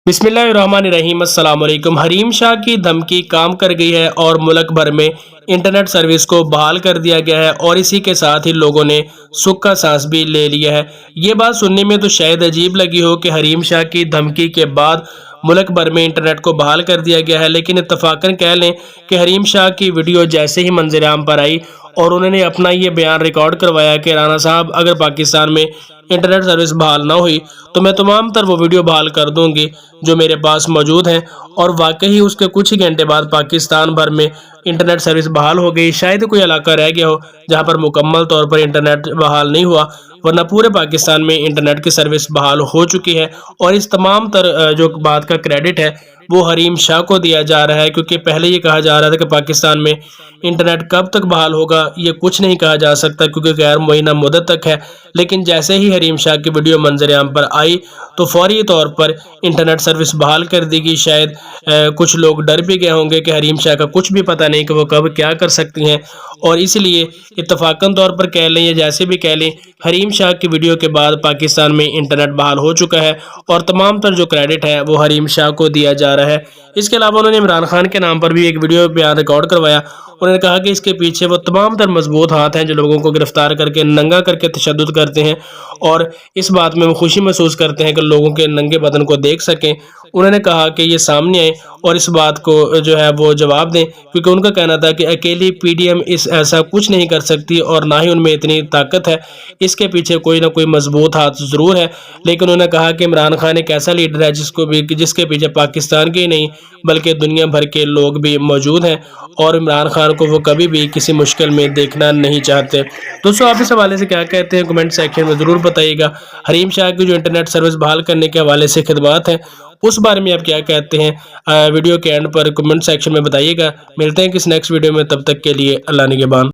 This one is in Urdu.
بسم اللہ الرحمن الرحیم۔ السلام علیکم۔ حریم شاہ کی دھمکی کام کر گئی ہے اور ملک بھر میں انٹرنیٹ سروس کو بحال کر دیا گیا ہے اور اسی کے ساتھ ہی لوگوں نے سکھ کا سانس بھی لے لیا ہے۔ یہ بات سننے میں تو شاید عجیب لگی ہو کہ حریم شاہ کی دھمکی کے بعد ملک بھر میں انٹرنیٹ کو بحال کر دیا گیا ہے، لیکن اتفاقاً کہہ لیں کہ حریم شاہ کی ویڈیو جیسے ہی منظر عام پر آئی اور انہوں نے اپنا یہ بیان ریکارڈ کروایا کہ رانا صاحب اگر پاکستان میں انٹرنیٹ سروس بحال نہ ہوئی تو میں تمام تر وہ ویڈیو بحال کر دوں گی جو میرے پاس موجود ہیں، اور واقعی اس کے کچھ ہی گھنٹے بعد پاکستان بھر میں انٹرنیٹ سروس بحال ہو گئی۔ شاید کوئی علاقہ رہ گیا ہو جہاں پر مکمل طور پر انٹرنیٹ بحال نہیں ہوا، ورنہ پورے پاکستان میں انٹرنیٹ کی سروس بحال ہو چکی ہے، اور اس تمام تر جو بات کا کریڈٹ ہے وہ حریم شاہ کو دیا جا رہا ہے، کیونکہ پہلے یہ کہا جا رہا تھا کہ پاکستان میں انٹرنیٹ کب تک بحال ہوگا یہ کچھ نہیں کہا جا سکتا کیونکہ غیر معینہ مدت تک ہے، لیکن جیسے ہی حریم شاہ کی ویڈیو منظر عام پر آئی تو فوری طور پر انٹرنیٹ سروس بحال کر دی گئی۔ شاید کچھ لوگ ڈر بھی گئے ہوں گے کہ حریم شاہ کا کچھ بھی پتہ نہیں کہ وہ کب کیا کر سکتی ہیں، اور اس لیے اتفاقاً طور پر کہہ لیں یا جیسے بھی کہہ لیں، حریم شاہ کی ویڈیو کے بعد پاکستان میں انٹرنیٹ بحال ہو چکا ہے اور تمام تر جو کریڈٹ ہے وہ حریم شاہ کو دیا جا رہا ہے۔ اس کے علاوہ انہوں نے عمران خان کے نام پر بھی ایک ویڈیو بیان ریکارڈ کروایا۔ انہوں نے کہا کہ اس کے پیچھے وہ تمام تر مضبوط ہاتھ ہیں جو لوگوں کو گرفتار کر کے ننگا کر کے تشدد کرتے ہیں، اور اس بات میں وہ خوشی محسوس کرتے ہیں کہ لوگوں کے ننگے بدن کو دیکھ سکیں۔ انہوں نے کہا کہ یہ سامنے آئے اور اس بات کو جو ہے وہ جواب دیں، کیونکہ ان کا کہنا تھا کہ اکیلی پی ڈی ایم ایسا کچھ نہیں کر سکتی اور نہ ہی ان میں اتنی طاقت ہے، اس کے پیچھے کوئی نہ کوئی مضبوط ہاتھ ضرور ہے۔ لیکن انہوں نے کہا کہ عمران خان ایک ایسا لیڈر ہے جس کے پیچھے پاکستان کے ہی نہیں بلکہ دنیا بھر کے لوگ بھی موجود ہیں، اور عمران خان کو وہ کبھی بھی کسی مشکل میں دیکھنا نہیں چاہتے۔ دوستو آپ اس حوالے سے کیا کہتے ہیں کمنٹ سیکشن میں ضرور بتائیے گا۔ حریم شاہ کی جو انٹرنیٹ سروس بحال کرنے کے حوالے سے خدمات ہیں اس بارے میں آپ کیا کہتے ہیں، ویڈیو کے اینڈ پر کمنٹ سیکشن میں بتائیے گا۔ ملتے ہیں کس نیکسٹ ویڈیو میں، تب تک کے لیے اللہ نگہبان۔